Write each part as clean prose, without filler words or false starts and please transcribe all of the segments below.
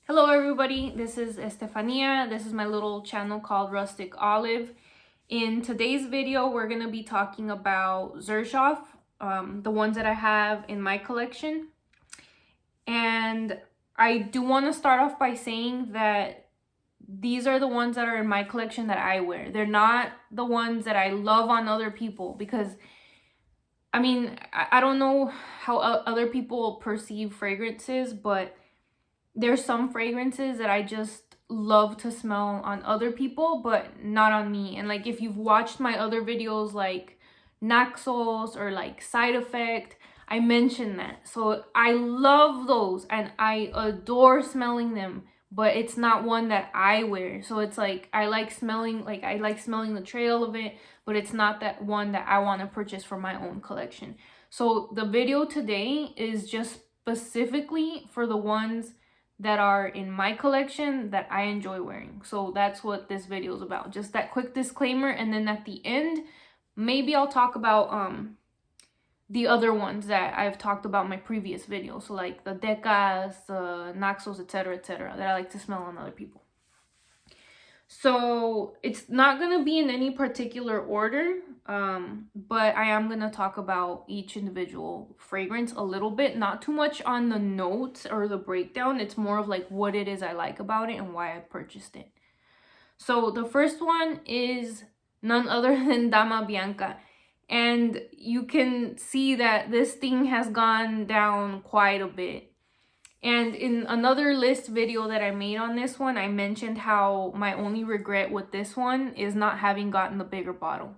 Hello everybody, this is Estefania. This is my little channel called Rustic Olive. In today's video, we're going to be talking about Xerjoff, the ones that I have in my collection. And I do want to start off by saying that these are the ones that are in my collection that I wear. They're not the ones that I love on other people because, I mean, I don't know how other people perceive fragrances, but there's some fragrances that I just love to smell on other people, but not on me. And like, if you've watched my other videos like Naxos or like Side Effect, I mentioned that. So I love those and I adore smelling them, but it's not one that I wear. So it's like, I like smelling the trail of it, but it's not that one that I want to purchase for my own collection. So the video today is just specifically for the ones that are in my collection that I enjoy wearing. So that's what this video is about. Just that quick disclaimer, and then at the end, maybe I'll talk about the other ones that I've talked about in my previous videos. So like the Decas, the Naxos, etc., that I like to smell on other people. So it's not going to be in any particular order, but I am going to talk about each individual fragrance a little bit, not too much on the notes or the breakdown. It's more of like what it is I like about it and why I purchased it. So the first one is none other than Dama Bianca. And you can see that this thing has gone down quite a bit. And in another list video that I made on this one, I mentioned how my only regret with this one is not having gotten the bigger bottle.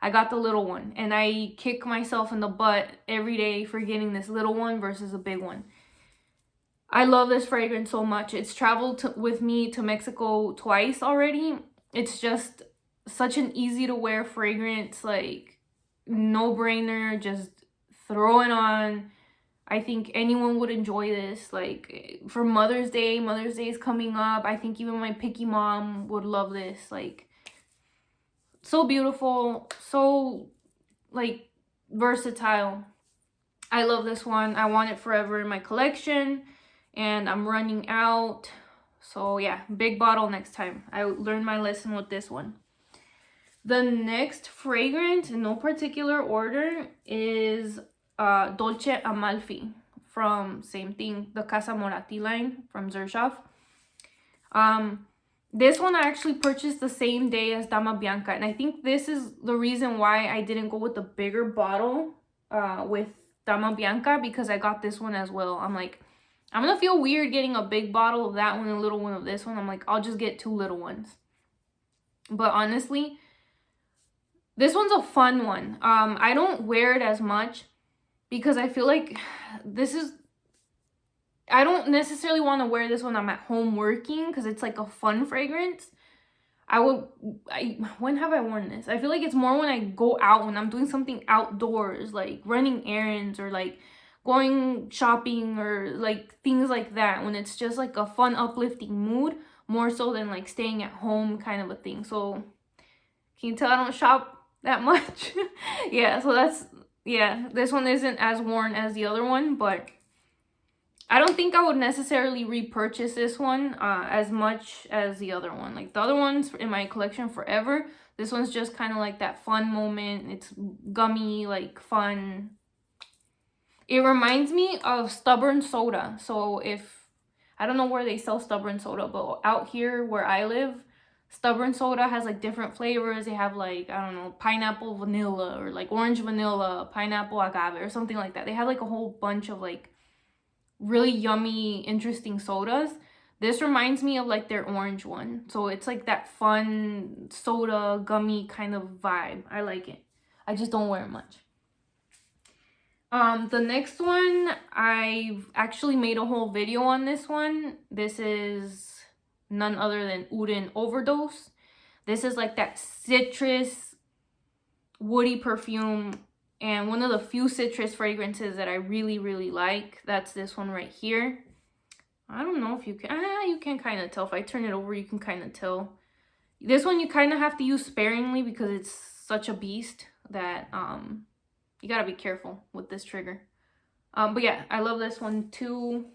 I got the little one, and I kick myself in the butt every day for getting this little one versus a big one. I love this fragrance so much. It's traveled with me to Mexico twice already. It's just such an easy to wear fragrance, like no brainer, just throw it on. I think anyone would enjoy this. Like for Mother's Day is coming up. I think even my picky mom would love this. Like, so beautiful, so like versatile. I love this one. I want it forever in my collection, and I'm running out. So yeah, big bottle next time. I learned my lesson with this one. The next fragrance, in no particular order, is Dolce Amalfi from same thing, the Casa Moratti line from Xerjoff. This one I actually purchased the same day as Dama Bianca, and I think this is the reason why I didn't go with the bigger bottle with Dama Bianca, because I got this one as well. I'm like, I'm gonna feel weird getting a big bottle of that one and a little one of this one. I'm like, I'll just get 2 little ones. But honestly, this one's a fun one. I don't wear it as much because I feel like I don't necessarily want to wear this when I'm at home working because it's like a fun fragrance. When have I worn this? I feel like it's more when I go out, when I'm doing something outdoors, like running errands or like going shopping or like things like that, when it's just like a fun, uplifting mood, more so than like staying at home kind of a thing. So can you tell I don't shop that much? Yeah, so this one isn't as worn as the other one, but I don't think I would necessarily repurchase this one as much as the other one. Like the other one's in my collection forever. This one's just kind of like that fun moment. It's gummy, like fun. It reminds me of Stubborn Soda. So I don't know where they sell Stubborn Soda, but out here where I live, Stubborn Soda has like different flavors. They have like, I don't know, pineapple vanilla or like orange vanilla, pineapple agave or something like that. They have like a whole bunch of like really yummy, interesting sodas. This reminds me of like their orange one. So it's like that fun soda gummy kind of vibe. I like it. I just don't wear it much. The next one, I've actually made a whole video on this one. This is none other than Udin Overdose. This is like that citrus woody perfume, and one of the few citrus fragrances that I really, really like. That's this one right here. I don't know if you can, you can kind of tell. If I turn it over, you can kind of tell. This one you kind of have to use sparingly because it's such a beast that you gotta be careful with this trigger. But yeah, I love this one too.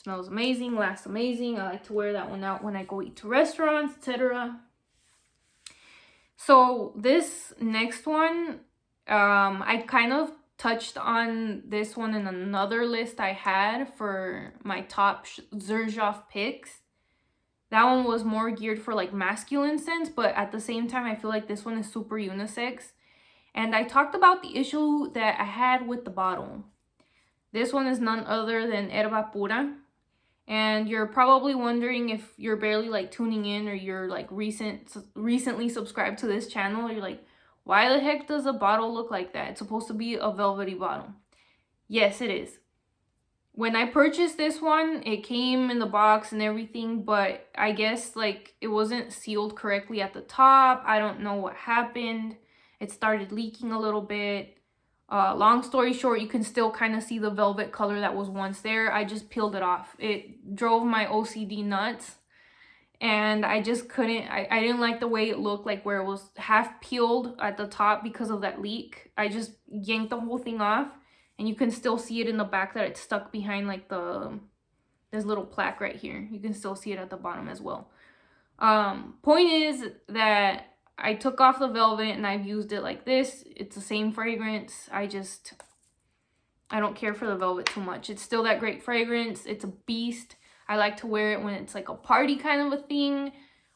Smells amazing, lasts amazing. I like to wear that one out when I go eat to restaurants, etc. So this next one, I kind of touched on this one in another list I had for my top Xerjoff picks. That one was more geared for like masculine scents, but at the same time, I feel like this one is super unisex. And I talked about the issue that I had with the bottle. This one is none other than Herba Pura. And you're probably wondering, if you're barely like tuning in or you're like recently subscribed to this channel, you're like, why the heck does a bottle look like that? It's supposed to be a velvety bottle. Yes, it is. When I purchased this one, it came in the box and everything, but I guess like it wasn't sealed correctly at the top. I don't know what happened. It started leaking a little bit. Long story short, you can still kind of see the velvet color that was once there. I just peeled it off. It drove my OCD nuts. And I just couldn't, I didn't like the way it looked, like where it was half peeled at the top because of that leak. I just yanked the whole thing off. And you can still see it in the back that it's stuck behind like this little plaque right here. You can still see it at the bottom as well. Point is that I took off the velvet and I've used it like this. It's the same fragrance. I don't care for the velvet too much. It's still that great fragrance. It's a beast. I like to wear it when it's like a party kind of a thing.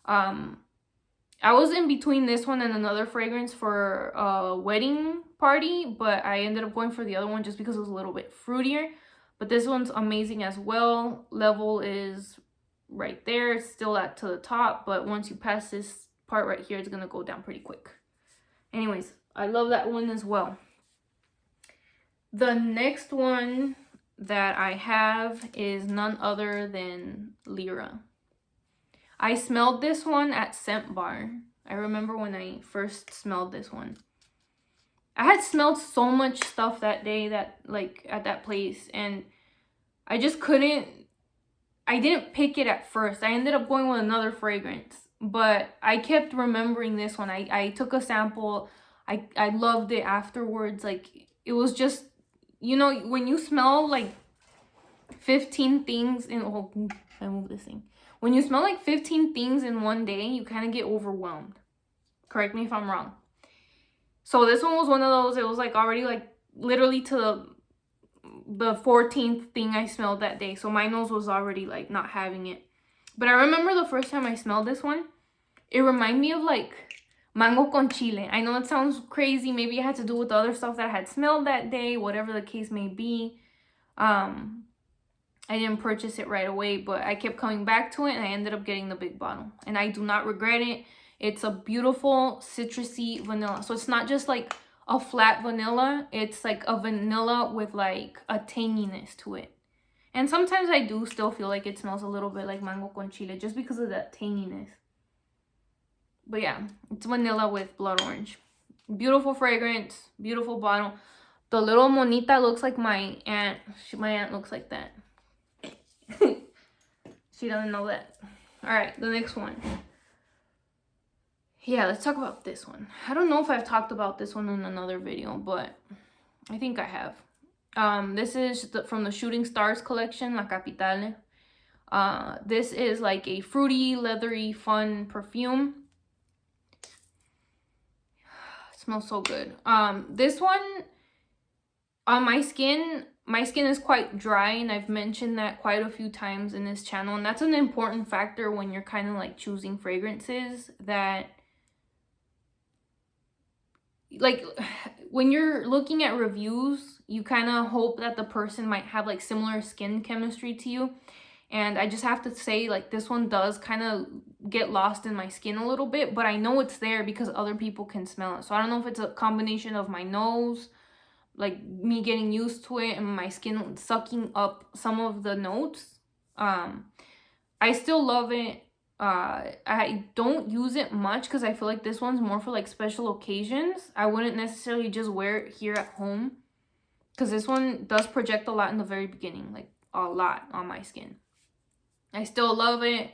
I was in between this one and another fragrance for a wedding party, but I ended up going for the other one just because it was a little bit fruitier. But this one's amazing as well. Level is right there. It's still at to the top, but once you pass this part right here, it's gonna go down pretty quick. Anyways, I love that one as well. The next one that I have is none other than Lyra. I smelled this one at Scent Bar. I remember when I first smelled this one. I had smelled so much stuff that day that like at that place, and I just couldn't, I didn't pick it at first. I ended up going with another fragrance, but I kept remembering this one. I took a sample. I loved it afterwards. Like it was just, you know, when you smell like 15 things in, oh, I moved this thing. When you smell like 15 things in one day, you kind of get overwhelmed. Correct me if I'm wrong. So this one was one of those, it was like already like literally to the 14th thing I smelled that day. So my nose was already like not having it. But I remember the first time I smelled this one, it reminded me of like mango con chile. I know it sounds crazy. Maybe it had to do with the other stuff that I had smelled that day, whatever the case may be. I didn't purchase it right away, but I kept coming back to it and I ended up getting the big bottle. And I do not regret it. It's a beautiful citrusy vanilla. So it's not just like a flat vanilla. It's like a vanilla with like a tanginess to it. And sometimes I do still feel like it smells a little bit like mango con chile just because of that tanginess. But yeah, it's vanilla with blood orange. Beautiful fragrance, beautiful bottle. The little monita looks like my aunt. My aunt looks like that. She doesn't know that. All right, the next one. Yeah, let's talk about this one. I don't know if I've talked about this one in another video, but I think I have. This is from the Shooting Stars collection, La Capitale. This is like a fruity, leathery, fun perfume. It smells so good. This one on my skin is quite dry, and I've mentioned that quite a few times in this channel, and that's an important factor when you're kind of like choosing fragrances, that like when you're looking at reviews, you kind of hope that the person might have like similar skin chemistry to you. And I just have to say, like, this one does kind of get lost in my skin a little bit, but I know it's there because other people can smell it. So I don't know if it's a combination of my nose, like me getting used to it, and my skin sucking up some of the notes. I still love it. I don't use it much because I feel like this one's more for like special occasions. I wouldn't necessarily just wear it here at home because this one does project a lot in the very beginning, like a lot on my skin. I still love it.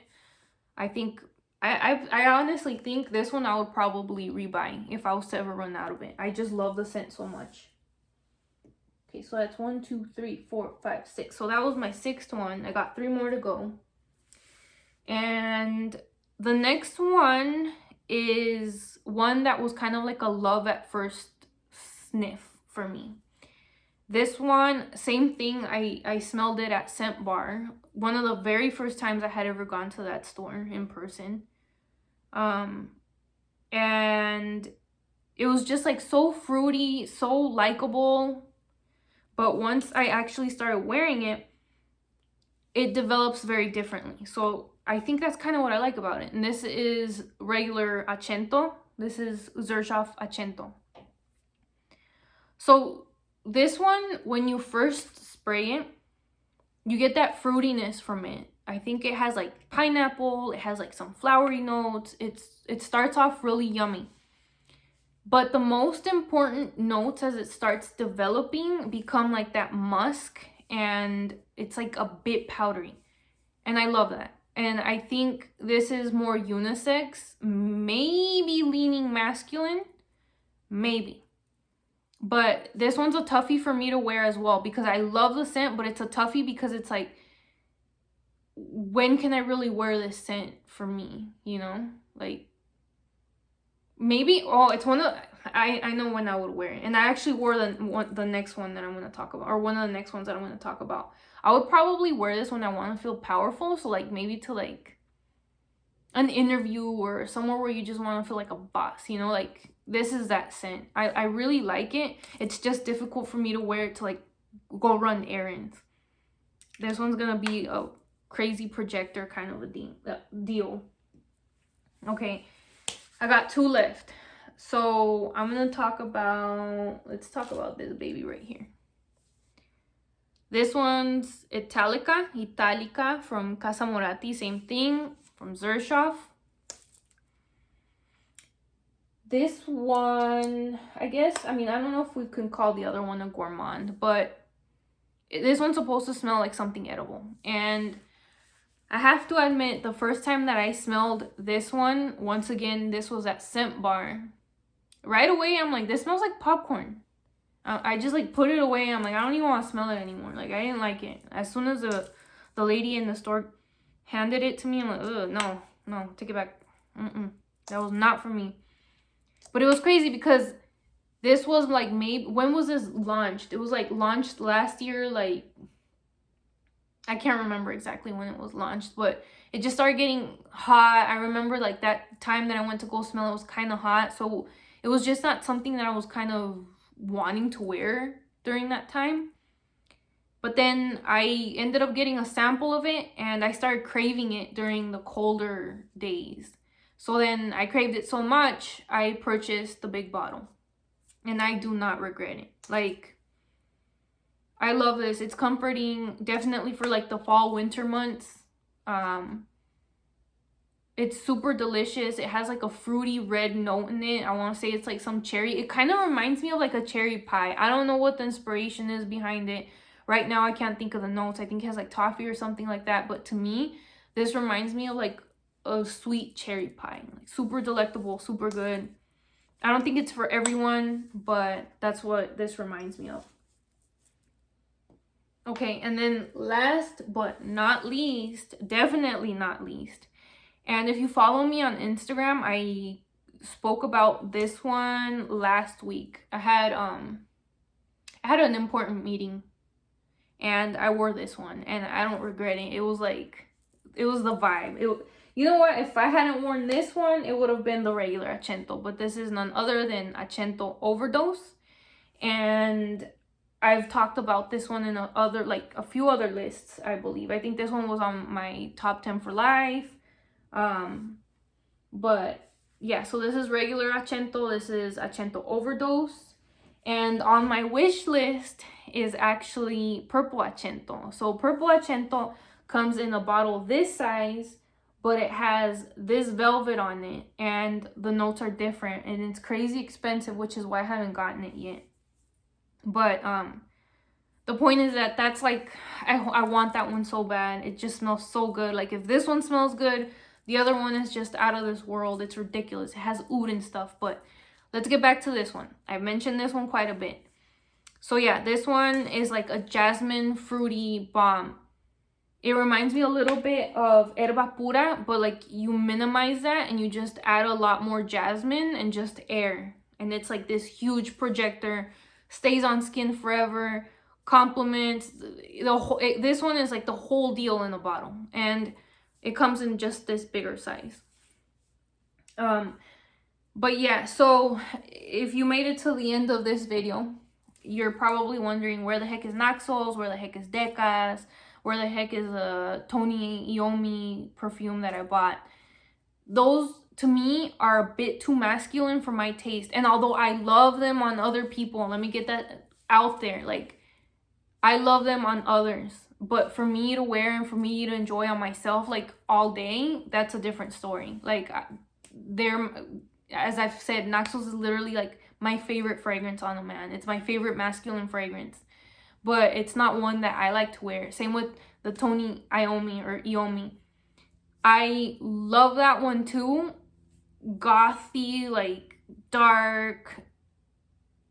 I think I honestly think this one I would probably rebuy if I was to ever run out of it. I just love the scent so much. Okay, so that's 1, 2, 3, 4, 5, 6. So that was my 6th one. I got 3 more to go. And the next one is one that was kind of like a love at first sniff for me. This one, same thing. I smelled it at Scent Bar. One of the very first times I had ever gone to that store in person. And it was just like so fruity, so likable. But once I actually started wearing it, it develops very differently. So I think that's kind of what I like about it. And this is regular Accento. This is Xerjoff Accento. So this one, when you first spray it, you get that fruitiness from it. I think it has like pineapple, it has like some flowery notes. It starts off really yummy. But the most important notes as it starts developing become like that musk, and it's like a bit powdery. And I love that. And I think this is more unisex, maybe leaning masculine, maybe. But this one's a toughie for me to wear as well, because I love the scent, but it's a toughie because it's like, when can I really wear this scent for me, you know? Like, maybe, it's one of, I know when I would wear it. And I actually wore the next one that I'm going to talk about, or one of the next ones that I'm going to talk about. I would probably wear this when I want to feel powerful. So like maybe to like an interview or somewhere where you just want to feel like a boss, you know, like this is that scent. I really like it. It's just difficult for me to wear it to like go run errands. This one's going to be a crazy projector kind of a deal. Okay, I got 2 left. So I'm going to let's talk about this baby right here. This one's Italica from Casa Moratti, same thing, from Xerjoff. This one, I don't know if we can call the other one a gourmand, but this one's supposed to smell like something edible. And I have to admit, the first time that I smelled this one, once again, this was at Scent Bar. Right away, I'm like, this smells like popcorn. I just like put it away. I'm like, I don't even want to smell it anymore. Like, I didn't like it. As soon as the lady in the store handed it to me, I'm like, ugh, no, take it back. That was not for me. But it was crazy because this was like, maybe, when was this launched? It was like launched last year. Like, I can't remember exactly when it was launched, but it just started getting hot. I remember like that time that I went to go smell it was kind of hot. So it was just not something that I was kind of wanting to wear during that time. But then I ended up getting a sample of it, and I started craving it during the colder days. So then I craved it so much, I purchased the big bottle. And I do not regret it. Like, I love this. It's comforting, definitely for like the fall, winter months. It's super delicious. It has like a fruity red note in it. I want to say it's like some cherry. It kind of reminds me of like a cherry pie. I don't know what the inspiration is behind it. Right now, I can't think of the notes. I think it has like toffee or something like that. But to me, this reminds me of like a sweet cherry pie. Like super delectable, super good. I don't think it's for everyone, but that's what this reminds me of. Okay, and then last but not least, definitely not least, and if you follow me on Instagram, I spoke about this one last week. I had an important meeting, and I wore this one, and I don't regret it. It was the vibe. You know what? If I hadn't worn this one, it would have been the regular Accento, but this is none other than Accento Overdose, and I've talked about this one in a few other lists, I believe. I think this one was on my top 10 for life. But yeah, so this is regular Accento. This is Accento Overdose. And on my wish list is actually purple Accento. So purple Accento comes in a bottle this size, but it has this velvet on it, and the notes are different, and it's crazy expensive, which is why I haven't gotten it yet. But the point is that that's like, I want that one so bad. It just smells so good. Like, if this one smells good, the other one is just out of this world. It's ridiculous. It has oud and stuff. But let's get back to this one. I've mentioned this one quite a bit. So yeah, this one is like a jasmine fruity balm. It reminds me a little bit of Herba Pura, but like you minimize that and you just add a lot more jasmine and just air. And it's like this huge projector, stays on skin forever, complements the whole. This one is like the whole deal in a bottle, and it comes in just this bigger size. But yeah, so if you made it to the end of this video, you're probably wondering where the heck is Naxos, where the heck is Decas, where the heck is a Tony Iommi perfume that I bought. Those to me are a bit too masculine for my taste. And although I love them on other people, let me get that out there. Like, I love them on others. But for me to wear and for me to enjoy on myself, like all day, that's a different story. Like, they're, as I've said, Naxos is literally like my favorite fragrance on a man. It's my favorite masculine fragrance. But it's not one that I like to wear. Same with the Tony Iommi or Iommi. I love that one too. Gothy, like dark,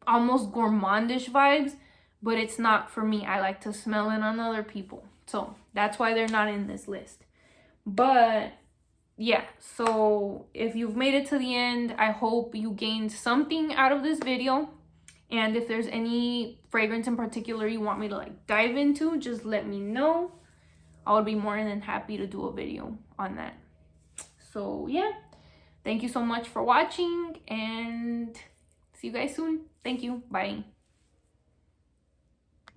almost gourmandish vibes. But it's not for me. I like to smell it on other people. So that's why they're not in this list. But yeah, so if you've made it to the end, I hope you gained something out of this video. And if there's any fragrance in particular you want me to like dive into, just let me know. I would be more than happy to do a video on that. So yeah, thank you so much for watching and see you guys soon. Thank you. Bye.